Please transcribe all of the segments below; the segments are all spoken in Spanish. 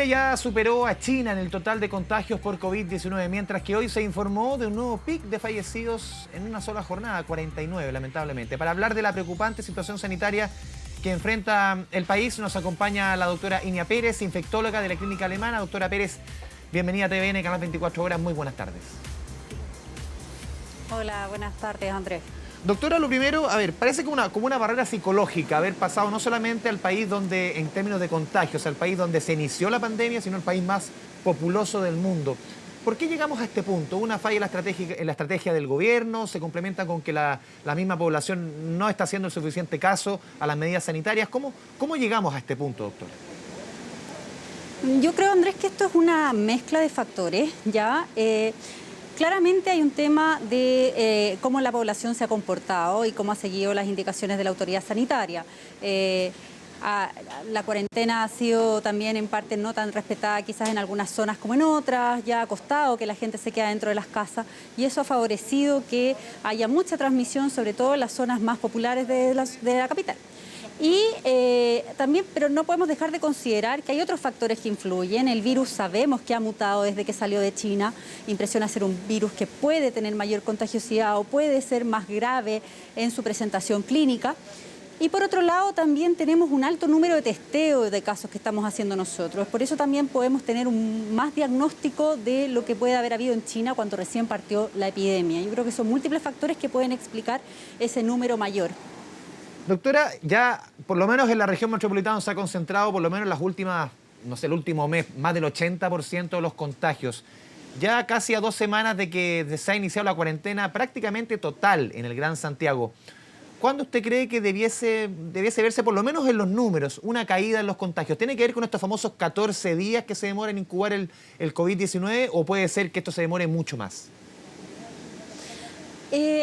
Chile ya superó a China en el total de contagios por COVID-19, mientras que hoy se informó de un nuevo pic de fallecidos en una sola jornada, 49 lamentablemente. Para hablar de la preocupante situación sanitaria que enfrenta el país, nos acompaña la doctora Inia Pérez, infectóloga de la Clínica Alemana. Doctora Pérez, bienvenida a TVN, Canal 24 Horas, muy buenas tardes. Hola, buenas tardes, Andrés. Doctora, lo primero, a ver, parece como una barrera psicológica haber pasado no solamente al país donde, en términos de contagios, al país donde se inició la pandemia, sino el país más populoso del mundo. ¿Por qué llegamos a este punto? ¿Una falla en la estrategia del gobierno? ¿Se complementa con que la misma población no está haciendo el suficiente caso a las medidas sanitarias? ¿Cómo llegamos a este punto, doctora? Yo creo, Andrés, que esto es una mezcla de factores, ¿ya? Claramente hay un tema de cómo la población se ha comportado y cómo ha seguido las indicaciones de la autoridad sanitaria. La cuarentena ha sido también en parte no tan respetada quizás en algunas zonas como en otras, ya ha costado que la gente se quede dentro de las casas y eso ha favorecido que haya mucha transmisión, sobre todo en las zonas más populares de la capital. Y también, pero no podemos dejar de considerar que hay otros factores que influyen. El virus sabemos que ha mutado desde que salió de China. Impresiona ser un virus que puede tener mayor contagiosidad o puede ser más grave en su presentación clínica. Y por otro lado también tenemos un alto número de testeo de casos que estamos haciendo nosotros. Por eso también podemos tener más diagnóstico de lo que puede haber habido en China cuando recién partió la epidemia. Yo creo que son múltiples factores que pueden explicar ese número mayor. Doctora, ya por lo menos en la región metropolitana se ha concentrado, por lo menos en las últimas, no sé, el último mes, más del 80% de los contagios. Ya casi a 2 semanas de que se ha iniciado la cuarentena prácticamente total en el Gran Santiago. ¿Cuándo usted cree que debiese verse, por lo menos en los números, una caída en los contagios? ¿Tiene que ver con estos famosos 14 días que se demora en incubar el COVID-19 o puede ser que esto se demore mucho más?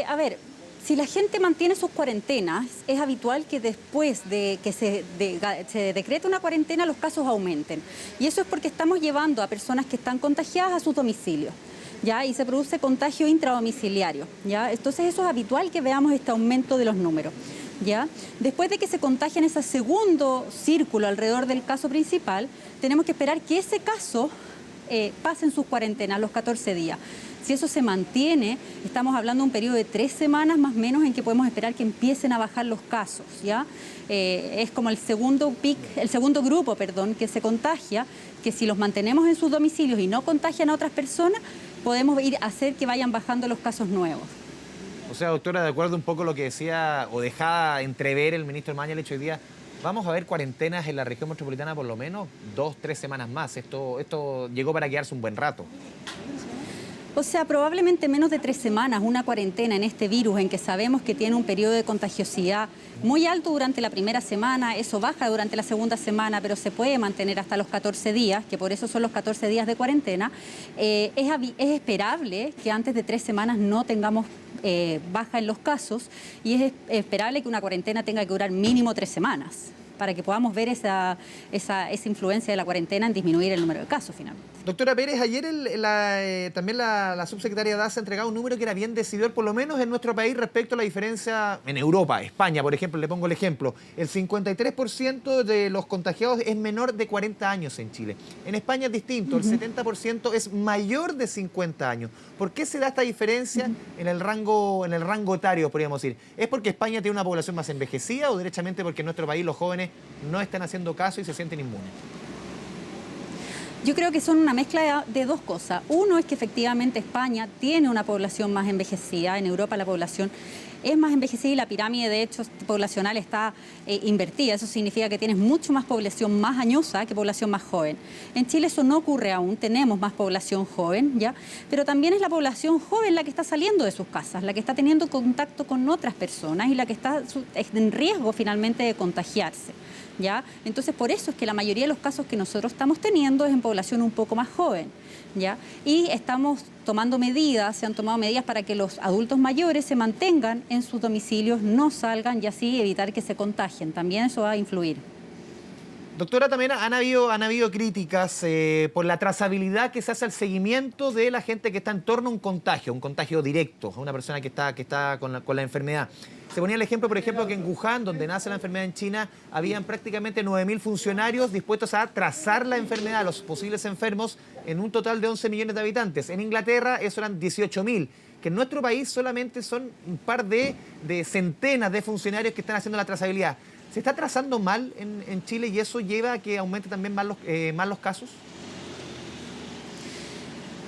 A ver, si la gente mantiene sus cuarentenas, es habitual que después de que se decrete una cuarentena los casos aumenten. Y eso es porque estamos llevando a personas que están contagiadas a sus domicilios, ¿ya? Y se produce contagio intradomiciliario, ¿ya? Entonces eso es habitual que veamos este aumento de los números, ¿ya? Después de que se contagia en ese segundo círculo alrededor del caso principal, tenemos que esperar que ese caso pase en sus cuarentenas los 14 días. Si eso se mantiene, estamos hablando de un periodo de 3 semanas más o menos en que podemos esperar que empiecen a bajar los casos, ¿ya? Es como el segundo grupo, que se contagia, que si los mantenemos en sus domicilios y no contagian a otras personas, podemos hacer que vayan bajando los casos nuevos. O sea, doctora, de acuerdo un poco a lo que decía o dejaba entrever el ministro Mañalich hoy día, vamos a ver cuarentenas en la región metropolitana por lo menos 2 o 3 semanas más. Esto llegó para quedarse un buen rato. O sea, probablemente menos de 3 semanas, una cuarentena en este virus en que sabemos que tiene un periodo de contagiosidad muy alto durante la primera semana, eso baja durante la segunda semana, pero se puede mantener hasta los 14 días, que por eso son los 14 días de cuarentena. Es esperable que antes de 3 semanas no tengamos baja en los casos y es esperable que una cuarentena tenga que durar mínimo 3 semanas para que podamos ver esa influencia de la cuarentena en disminuir el número de casos finalmente. Doctora Pérez, ayer también la subsecretaria Daza ha entregado un número que era bien decidor, por lo menos en nuestro país, respecto a la diferencia en Europa. España, por ejemplo, le pongo el ejemplo. El 53% de los contagiados es menor de 40 años en Chile. En España es distinto, el 70% es mayor de 50 años. ¿Por qué se da esta diferencia en el rango etario, podríamos decir? ¿Es porque España tiene una población más envejecida o derechamente porque en nuestro país los jóvenes no están haciendo caso y se sienten inmunes? Yo creo que son una mezcla de 2 cosas. Uno es que efectivamente España tiene una población más envejecida. En Europa la población es más envejecida y la pirámide de hecho poblacional está invertida. Eso significa que tienes mucho más población más añosa que población más joven. En Chile eso no ocurre aún, tenemos más población joven, ¿ya? Pero también es la población joven la que está saliendo de sus casas, la que está teniendo contacto con otras personas y la que está en riesgo finalmente de contagiarse, ¿ya? Entonces por eso es que la mayoría de los casos que nosotros estamos teniendo es en población un poco más joven, ¿ya? Y estamos tomando medidas, se han tomado medidas para que los adultos mayores se mantengan en sus domicilios, no salgan y así evitar que se contagien. También eso va a influir. Doctora, también han habido críticas por la trazabilidad que se hace al seguimiento de la gente que está en torno a un contagio directo, a una persona que está con la enfermedad. Se ponía el ejemplo, por ejemplo, que en Wuhan, donde nace la enfermedad en China, habían prácticamente 9.000 funcionarios dispuestos a trazar la enfermedad, los posibles enfermos, en un total de 11 millones de habitantes. En Inglaterra eso eran 18.000. Que en nuestro país solamente son un par de centenas de funcionarios que están haciendo la trazabilidad. ¿Se está trazando mal en Chile y eso lleva a que aumente también más los casos?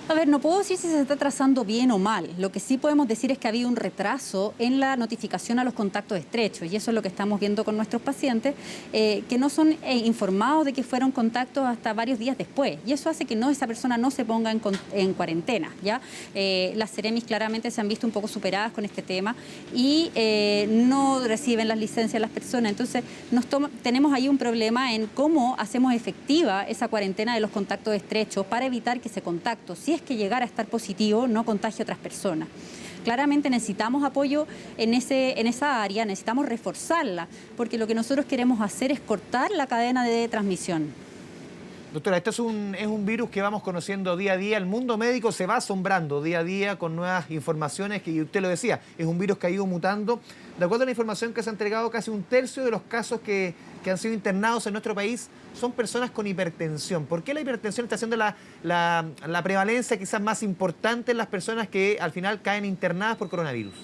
A ver, no puedo decir si se está trazando bien o mal. Lo que sí podemos decir es que ha habido un retraso en la notificación a los contactos estrechos y eso es lo que estamos viendo con nuestros pacientes, que no son informados de que fueron contactos hasta varios días después y eso hace que esa persona no se ponga en cuarentena, ¿ya? Las Ceremis claramente se han visto un poco superadas con este tema y no reciben las licencias las personas. Entonces, tenemos ahí un problema en cómo hacemos efectiva esa cuarentena de los contactos estrechos para evitar que ese contacto, si es que llegara a estar positivo, no contagie a otras personas. Claramente necesitamos apoyo en esa área, necesitamos reforzarla, porque lo que nosotros queremos hacer es cortar la cadena de transmisión. Doctora, esto es un virus que vamos conociendo día a día. El mundo médico se va asombrando día a día con nuevas informaciones que usted lo decía, es un virus que ha ido mutando. De acuerdo a la información que se ha entregado, casi un tercio de los casos que han sido internados en nuestro país son personas con hipertensión. ¿Por qué la hipertensión está siendo la prevalencia quizás más importante en las personas que al final caen internadas por coronavirus?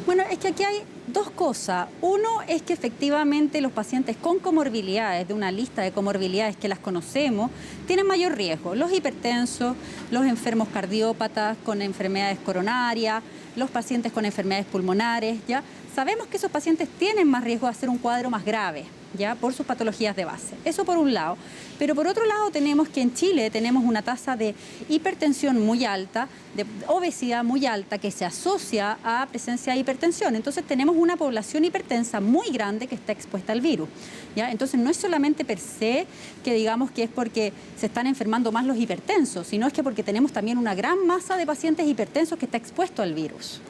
Bueno, es que aquí hay dos cosas. Uno es que efectivamente los pacientes con comorbilidades, de una lista de comorbilidades que las conocemos, tienen mayor riesgo. Los hipertensos, los enfermos cardiópatas con enfermedades coronarias, los pacientes con enfermedades pulmonares, ¿ya? Sabemos que esos pacientes tienen más riesgo de hacer un cuadro más grave, ¿ya? Por sus patologías de base. Eso por un lado. Pero por otro lado tenemos que en Chile tenemos una tasa de hipertensión muy alta, de obesidad muy alta que se asocia a presencia de hipertensión. Entonces tenemos una población hipertensa muy grande que está expuesta al virus, ¿ya? Entonces no es solamente per se que digamos que es porque se están enfermando más los hipertensos, sino es que porque tenemos también una gran masa de pacientes hipertensos que está expuesto al virus.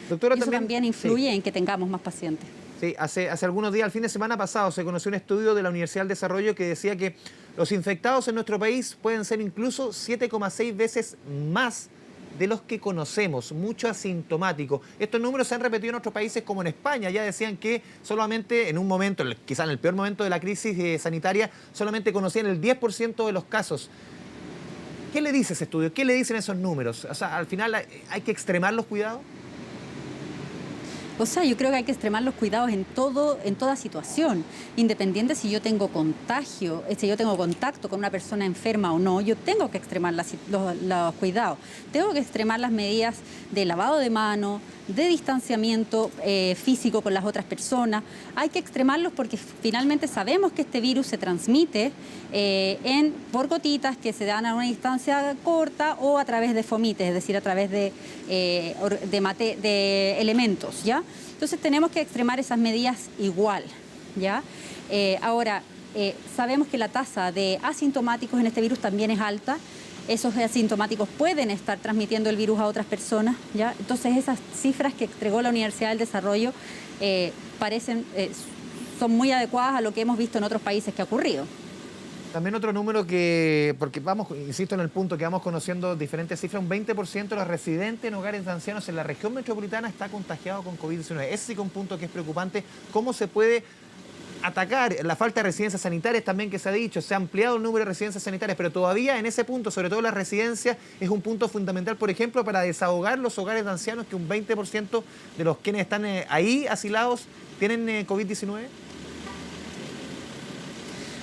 Doctora, y eso también influye en que tengamos más pacientes. Sí, hace algunos días, el fin de semana pasado, se conoció un estudio de la Universidad del Desarrollo que decía que los infectados en nuestro país pueden ser incluso 7,6 veces más de los que conocemos, mucho asintomático. Estos números se han repetido en otros países como en España. Ya decían que solamente en un momento, quizás en el peor momento de la crisis sanitaria, solamente conocían el 10% de los casos. ¿Qué le dice ese estudio? ¿Qué le dicen esos números? O sea, al final hay que extremar los cuidados. O sea, yo creo que hay que extremar los cuidados en toda situación, independiente si yo tengo contagio, si yo tengo contacto con una persona enferma o no, yo tengo que extremar los cuidados. Tengo que extremar las medidas de lavado de manos, de distanciamiento físico con las otras personas. Hay que extremarlos porque finalmente sabemos que este virus se transmite por gotitas que se dan a una distancia corta o a través de fomites, es decir, a través de elementos, ¿ya? Entonces tenemos que extremar esas medidas igual, ¿ya? Ahora, sabemos que la tasa de asintomáticos en este virus también es alta. Esos asintomáticos pueden estar transmitiendo el virus a otras personas, ¿ya? Entonces esas cifras que entregó la Universidad del Desarrollo son muy adecuadas a lo que hemos visto en otros países que ha ocurrido. También otro número porque vamos, insisto en el punto que vamos conociendo diferentes cifras, un 20% de los residentes en hogares de ancianos en la región metropolitana está contagiado con COVID-19. Ese sí que es un punto que es preocupante. ¿Cómo se puede atacar la falta de residencias sanitarias también que se ha dicho? Se ha ampliado el número de residencias sanitarias, pero todavía en ese punto, sobre todo las residencias, es un punto fundamental, por ejemplo, para desahogar los hogares de ancianos, que un 20% de los quienes están ahí asilados tienen COVID-19.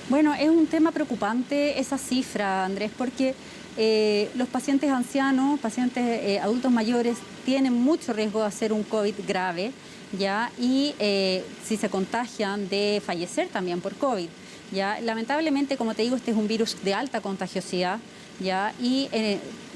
Bueno, es un tema preocupante esa cifra, Andrés, porque los pacientes ancianos, pacientes adultos mayores, tienen mucho riesgo de hacer un COVID grave, ¿ya? Y si se contagian, de fallecer también por COVID, ¿ya? Lamentablemente, como te digo, este es un virus de alta contagiosidad. ¿ya? Y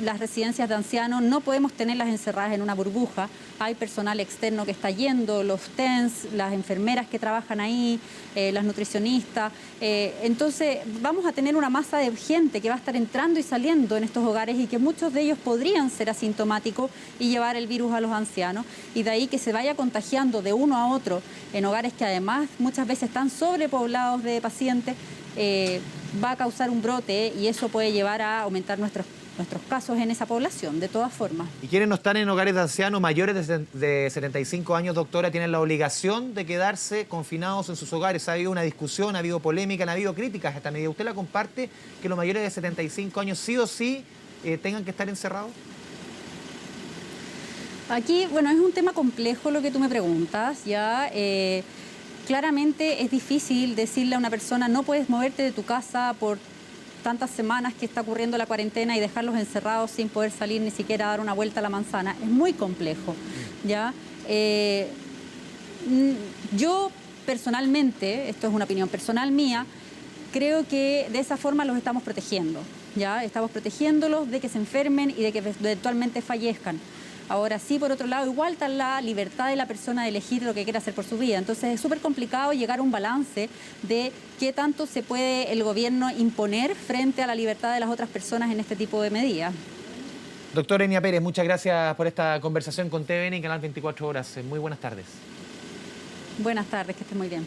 las residencias de ancianos no podemos tenerlas encerradas en una burbuja. Hay personal externo que está yendo, los TENS, las enfermeras que trabajan ahí, las nutricionistas. Entonces vamos a tener una masa de gente que va a estar entrando y saliendo en estos hogares y que muchos de ellos podrían ser asintomáticos y llevar el virus a los ancianos. Y de ahí que se vaya contagiando de uno a otro en hogares que además muchas veces están sobrepoblados de pacientes. Va a causar un brote y eso puede llevar a aumentar nuestros casos en esa población, de todas formas. ¿Y quienes no están en hogares de ancianos mayores de 75 años, doctora, tienen la obligación de quedarse confinados en sus hogares? Ha habido una discusión, ha habido polémica, ha habido críticas a esta medida. ¿Usted la comparte, que los mayores de 75 años sí o sí tengan que estar encerrados? Aquí, bueno, es un tema complejo lo que tú me preguntas, ¿ya? Claramente es difícil decirle a una persona no puedes moverte de tu casa por tantas semanas que está ocurriendo la cuarentena y dejarlos encerrados sin poder salir ni siquiera a dar una vuelta a la manzana. Es muy complejo, ¿ya? Yo personalmente, esto es una opinión personal mía, creo que de esa forma los estamos protegiendo, ¿ya? Estamos protegiéndolos de que se enfermen y de que eventualmente fallezcan. Ahora sí, por otro lado, igual está la libertad de la persona de elegir lo que quiere hacer por su vida. Entonces es súper complicado llegar a un balance de qué tanto se puede el gobierno imponer frente a la libertad de las otras personas en este tipo de medidas. Doctora Enia Pérez, muchas gracias por esta conversación con TVN y Canal 24 Horas. Muy buenas tardes. Buenas tardes, que estés muy bien.